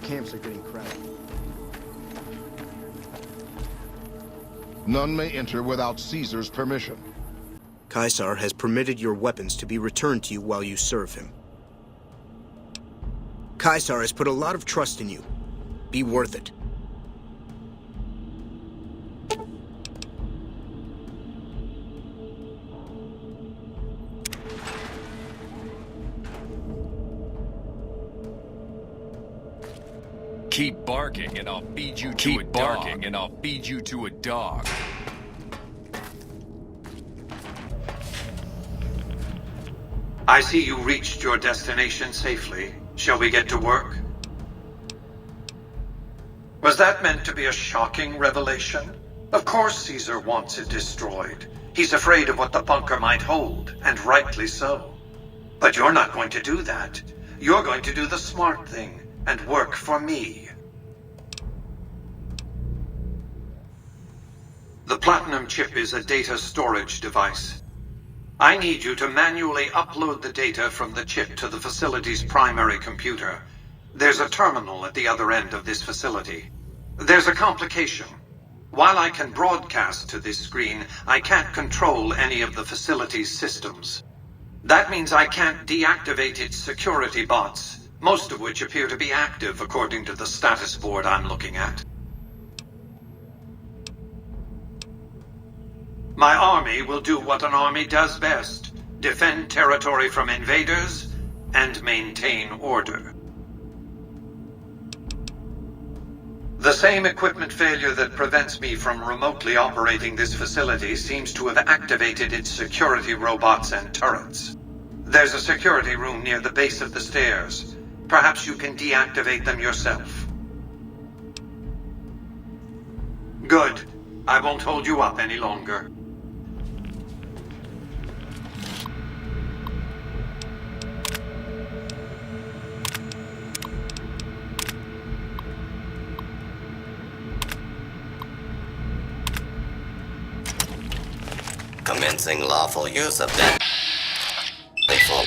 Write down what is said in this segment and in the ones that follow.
camps are getting crowded. None may enter without Caesar's permission. Caesar has permitted your weapons to be returned to you while you serve him. Caesar has put a lot of trust in you. Be worth it. Keep barking and I'll feed you to a dog. Keep barking and I'll feed you to a dog. I see you reached your destination safely. Shall we get to work? Was that meant to be a shocking revelation? Of course Caesar wants it destroyed. He's afraid of what the bunker might hold, and rightly so. But you're not going to do that. You're going to do the smart thing, and work for me. The Platinum chip is a data storage device. I need you to manually upload the data from the chip to the facility's primary computer. There's a terminal at the other end of this facility. There's a complication. While I can broadcast to this screen, I can't control any of the facility's systems. That means I can't deactivate its security bots, most of which appear to be active according to the status board I'm looking at. My army will do what an army does best: defend territory from invaders and maintain order. The same equipment failure that prevents me from remotely operating this facility seems to have activated its security robots and turrets. There's a security room near the base of the stairs. Perhaps you can deactivate them yourself. Good. I won't hold you up any longer. Commencing lawful use of that. Lethal.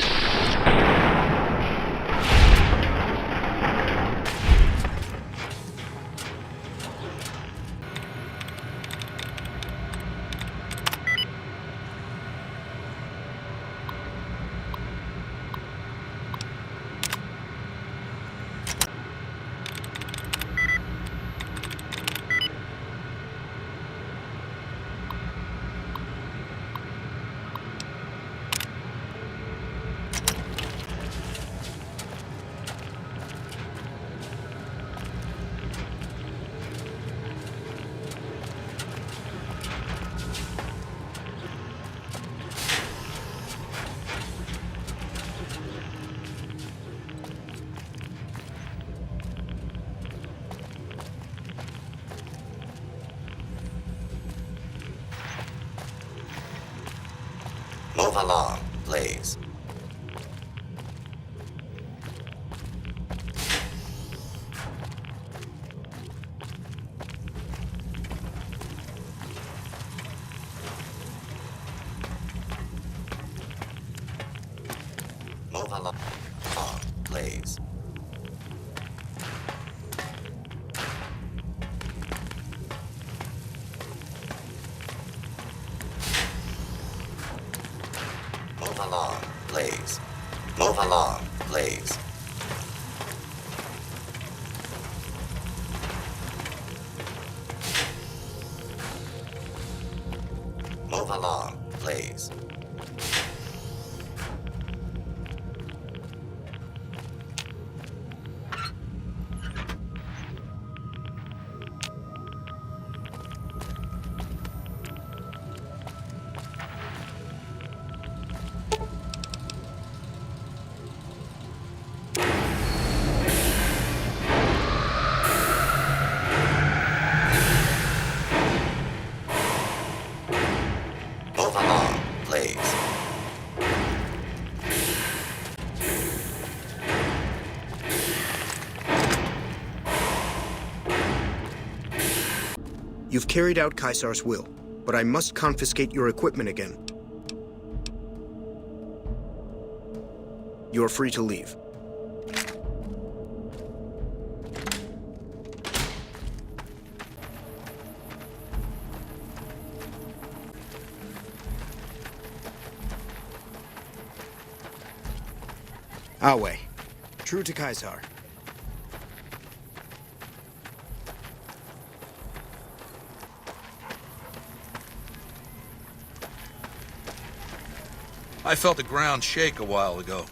Move along, please. Move along, please. Move along, please. Move along, please. Move along, please. Move along, please. You've carried out Caesar's will, but I must confiscate your equipment again. You're free to leave. Awe. True to Kaisar. I felt the ground shake a while ago.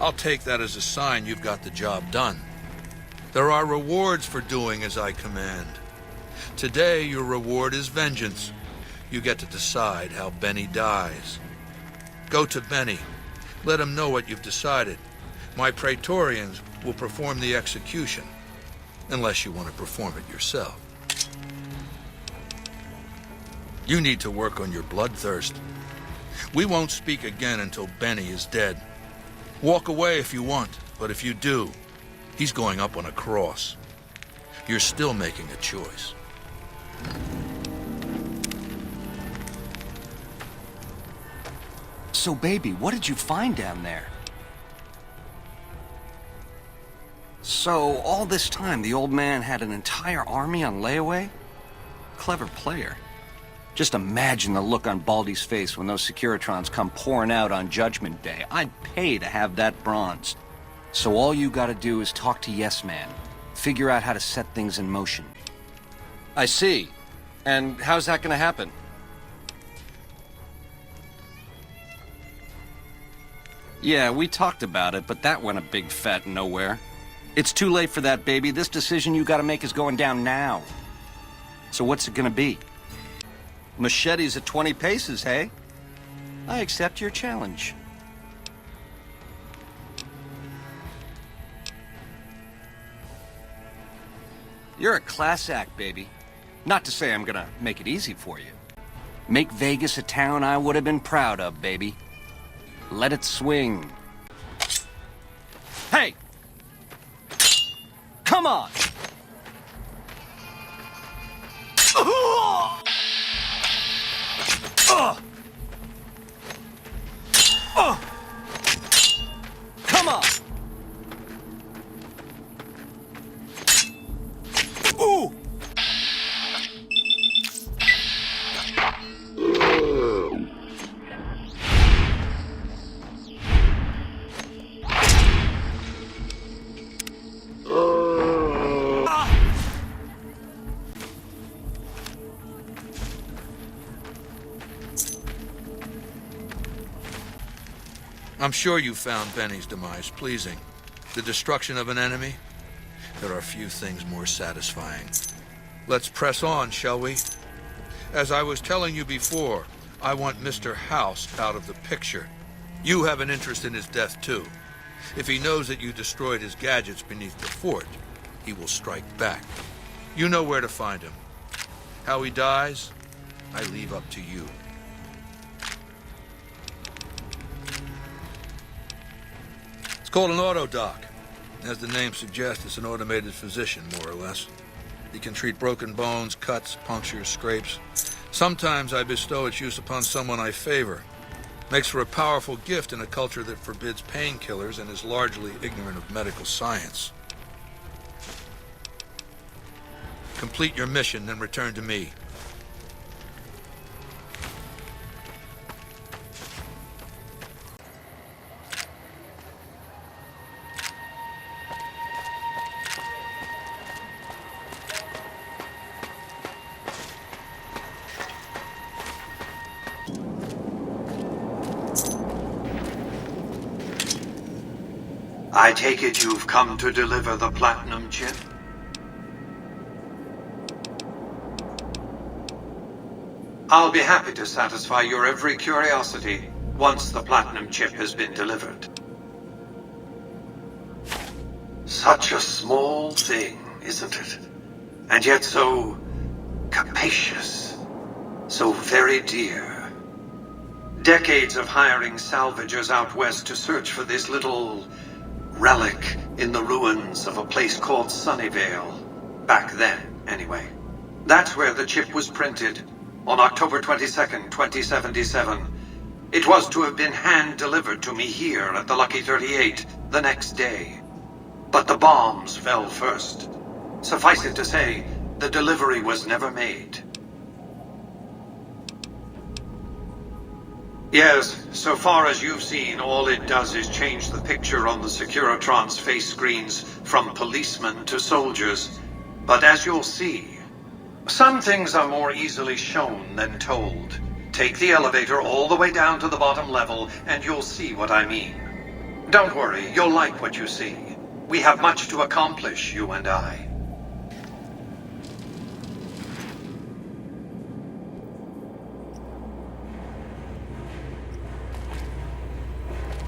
I'll take that as a sign you've got the job done. There are rewards for doing as I command. Today, your reward is vengeance. You get to decide how Benny dies. Go to Benny. Let him know what you've decided. My Praetorians will perform the execution, unless you want to perform it yourself. You need to work on your bloodthirst. We won't speak again until Benny is dead. Walk away if you want, but if you do, he's going up on a cross. You're still making a choice. So, baby, what did you find down there? So, all this time, the old man had an entire army on layaway? Clever player. Just imagine the look on Baldy's face when those Securitrons come pouring out on Judgment Day. I'd pay to have that bronzed. So all you gotta do is talk to Yes Man. Figure out how to set things in motion. I see. And how's that gonna happen? Yeah, we talked about it, but that went a big fat nowhere. It's too late for that, baby. This decision you gotta make is going down now. So what's it gonna be? Machetes at 20 paces, hey? I accept your challenge. You're a class act, baby. Not to say I'm gonna make it easy for you. Make Vegas a town I would have been proud of, baby. Let it swing. Hey! Come on! Come on! Ooh! I'm sure you found Benny's demise pleasing. The destruction of an enemy? There are few things more satisfying. Let's press on, shall we? As I was telling you before, I want Mr. House out of the picture. You have an interest in his death, too. If he knows that you destroyed his gadgets beneath the fort, he will strike back. You know where to find him. How he dies, I leave up to you. It's called an auto-doc. As the name suggests, it's an automated physician, more or less. He can treat broken bones, cuts, punctures, scrapes. Sometimes I bestow its use upon someone I favor. Makes for a powerful gift in a culture that forbids painkillers and is largely ignorant of medical science. Complete your mission, then return to me. I take it you've come to deliver the platinum chip? I'll be happy to satisfy your every curiosity once the platinum chip has been delivered. Such a small thing, isn't it? And yet so capacious, so very dear. Decades of hiring salvagers out west to search for this little relic in the ruins of a place called Sunnyvale. Back then, anyway. That's where the chip was printed, on October 22nd, 2077. It was to have been hand-delivered to me here at the Lucky 38 the next day. But the bombs fell first. Suffice it to say, the delivery was never made. Yes, so far as you've seen, all it does is change the picture on the Securitron's face screens from policemen to soldiers. But as you'll see, some things are more easily shown than told. Take the elevator all the way down to the bottom level, and you'll see what I mean. Don't worry, you'll like what you see. We have much to accomplish, you and I.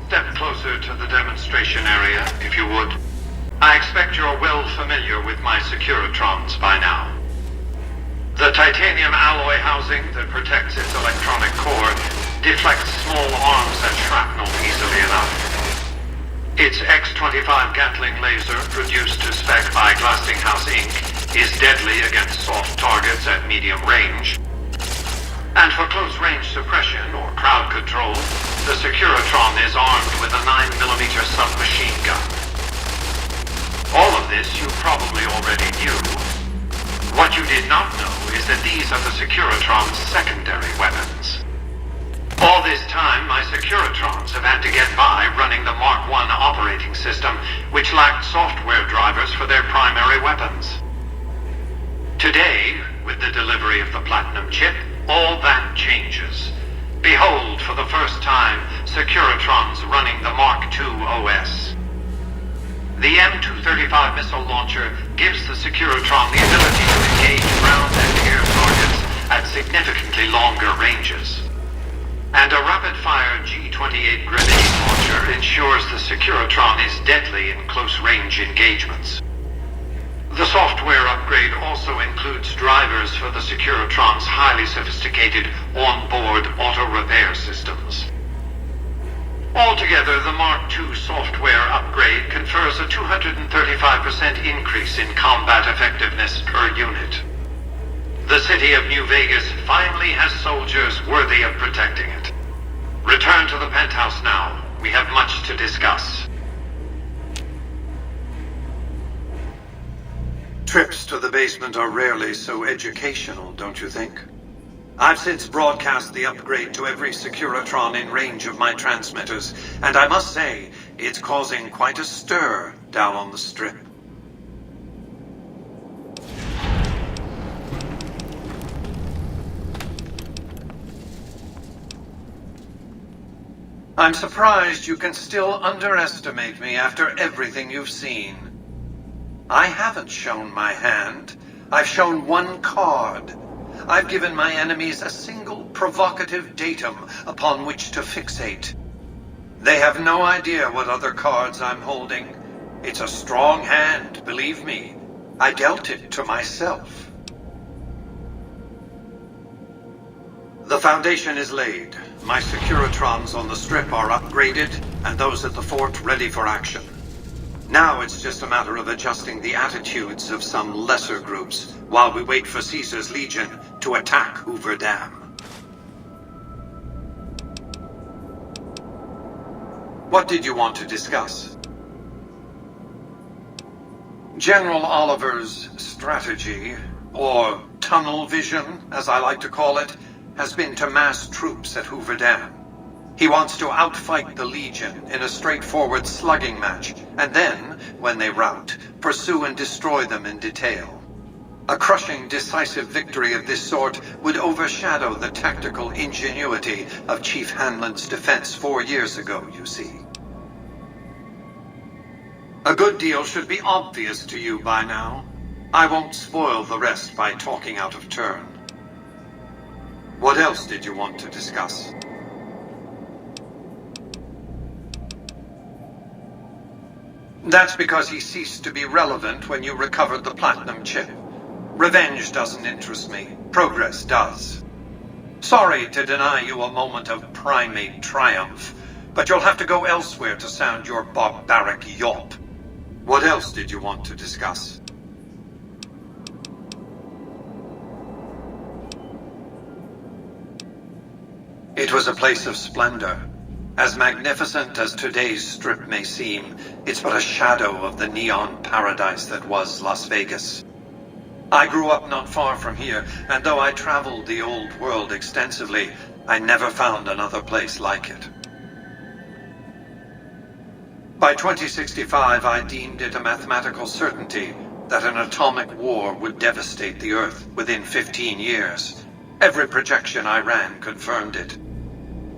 Step closer to the demonstration area, if you would. I expect you're well familiar with my Securitrons by now. The titanium alloy housing that protects its electronic core deflects small arms and shrapnel easily enough. Its X-25 Gatling laser, produced to spec by Glassinghouse Inc., is deadly against soft targets at medium range. And for close-range suppression or crowd control, the Securitron is armed with a 9mm submachine gun. All of this you probably already knew. What you did not know is that these are the Securitron's secondary weapons. All this time, my Securitrons have had to get by running the Mark I operating system, which lacked software drivers for their primary weapons. Today, with the delivery of the Platinum chip, all that changes. Behold, for the first time, Securitrons running the Mark II OS. The M235 missile launcher gives the Securitron the ability to engage ground and air targets at significantly longer ranges. And a rapid-fire G-28 grenade launcher ensures the Securitron is deadly in close-range engagements. The software upgrade also includes drivers for the Securitron's highly sophisticated on-board auto-repair systems. Altogether, the Mark II software upgrade confers a 235% increase in combat effectiveness per unit. The city of New Vegas finally has soldiers worthy of protecting it. Return to the penthouse now. We have much to discuss. Trips to the basement are rarely so educational, don't you think? I've since broadcast the upgrade to every Securitron in range of my transmitters, and I must say, it's causing quite a stir down on the Strip. I'm surprised you can still underestimate me after everything you've seen. I haven't shown my hand. I've shown one card. I've given my enemies a single provocative datum upon which to fixate. They have no idea what other cards I'm holding. It's a strong hand, believe me. I dealt it to myself. The foundation is laid. My Securitrons on the Strip are upgraded, and those at the fort ready for action. Now it's just a matter of adjusting the attitudes of some lesser groups while we wait for Caesar's Legion to attack Hoover Dam. What did you want to discuss? General Oliver's strategy, or tunnel vision, as I like to call it, has been to mass troops at Hoover Dam. He wants to outfight the Legion in a straightforward slugging match, and then, when they rout, pursue and destroy them in detail. A crushing, decisive victory of this sort would overshadow the tactical ingenuity of Chief Hanlon's defense 4 years ago, you see. A good deal should be obvious to you by now. I won't spoil the rest by talking out of turn. What else did you want to discuss? That's because he ceased to be relevant when you recovered the Platinum chip. Revenge doesn't interest me. Progress does. Sorry to deny you a moment of primate triumph, but you'll have to go elsewhere to sound your barbaric yawp. What else did you want to discuss? It was a place of splendor. As magnificent as today's Strip may seem, it's but a shadow of the neon paradise that was Las Vegas. I grew up not far from here, and though I traveled the old world extensively, I never found another place like it. By 2065, I deemed it a mathematical certainty that an atomic war would devastate the Earth within 15 years. Every projection I ran confirmed it.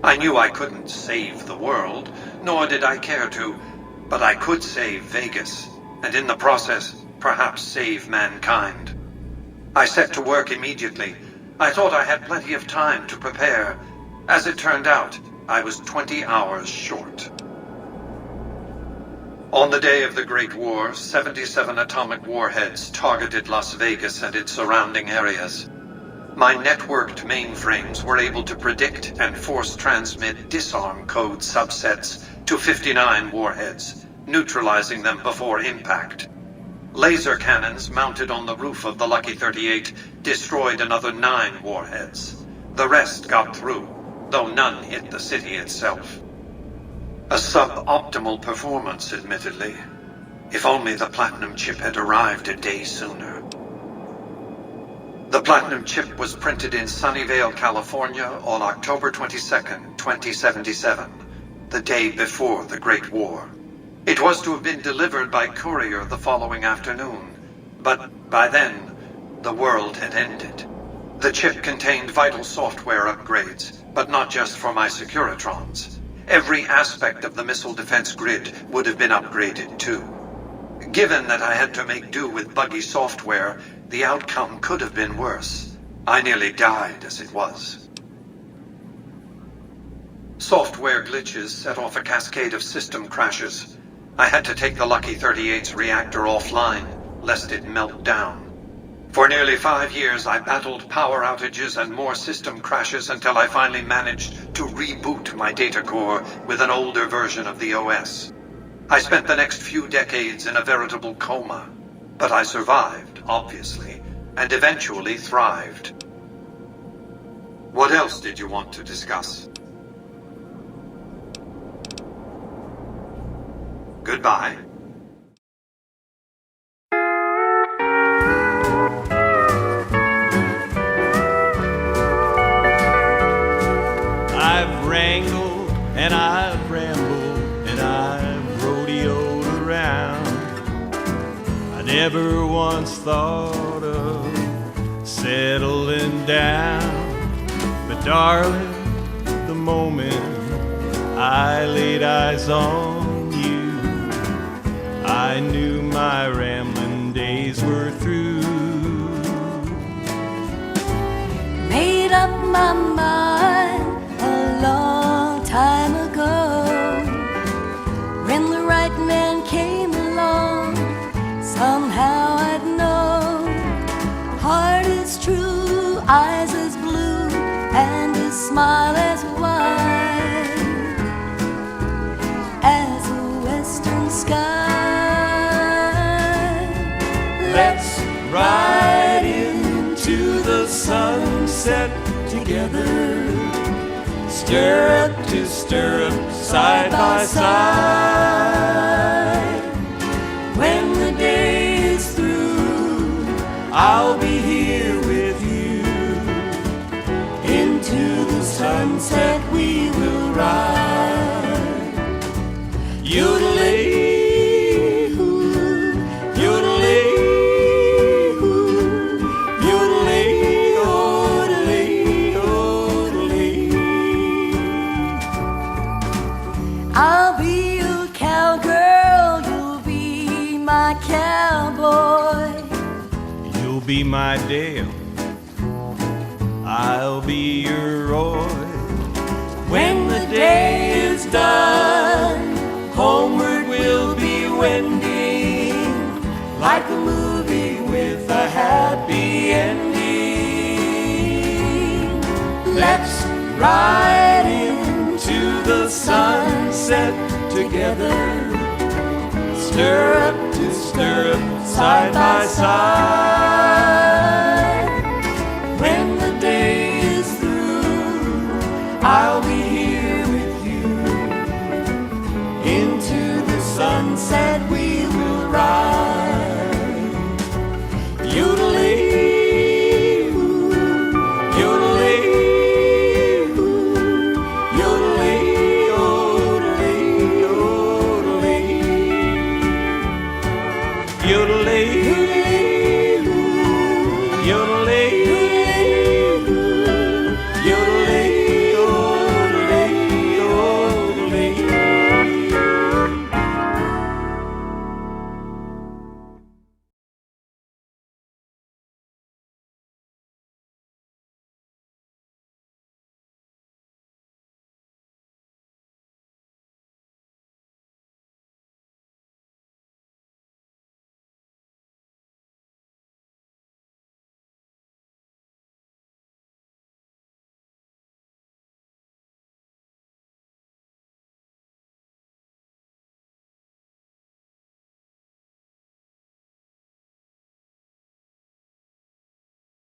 I knew I couldn't save the world, nor did I care to, but I could save Vegas, and in the process, perhaps save mankind. I set to work immediately. I thought I had plenty of time to prepare. As it turned out, I was 20 hours short. On the day of the Great War, 77 atomic warheads targeted Las Vegas and its surrounding areas. My networked mainframes were able to predict and force transmit disarm code subsets to 59 warheads, neutralizing them before impact. Laser cannons mounted on the roof of the Lucky 38 destroyed another 9 warheads. The rest got through, though none hit the city itself. A suboptimal performance, admittedly. If only the Platinum chip had arrived a day sooner. The Platinum chip was printed in Sunnyvale, California on October 22nd, 2077, the day before the Great War. It was to have been delivered by courier the following afternoon, but by then, the world had ended. The chip contained vital software upgrades, but not just for my Securitrons. Every aspect of the missile defense grid would have been upgraded too. Given that I had to make do with buggy software, the outcome could have been worse. I nearly died as it was. Software glitches set off a cascade of system crashes. I had to take the Lucky 38's reactor offline, lest it melt down. For nearly 5 years, I battled power outages and more system crashes until I finally managed to reboot my data core with an older version of the OS. I spent the next few decades in a veritable coma, but I survived, obviously, and eventually thrived. What else did you want to discuss? Goodbye. I've wrangled and I've rambled and I've rodeoed around. I never once thought of settling down. But darling, the moment I laid eyes on you, I knew my rambling days were through. Made up my mind a long time ago. When the right man came along, somehow I'd know. Heart is true, eyes as blue, and a smile as wide as a western sky. Let's ride into the sunset together, stirrup to stirrup, side by side. When the day is through, I'll be here with you. Into the sunset we will ride. Yodelay-hoo, yodelay-hoo, yodelay, yodelay, yodelay. I'll be your cowgirl, you'll be my cowboy. You'll be my Dale, I'll be your Roy. When the day is done, homeward we'll be wending, like a movie with a happy ending. Let's ride into the sunset together, stirrup to stirrup, side by side. When the day is through, I'll be here with you. Into the sunset we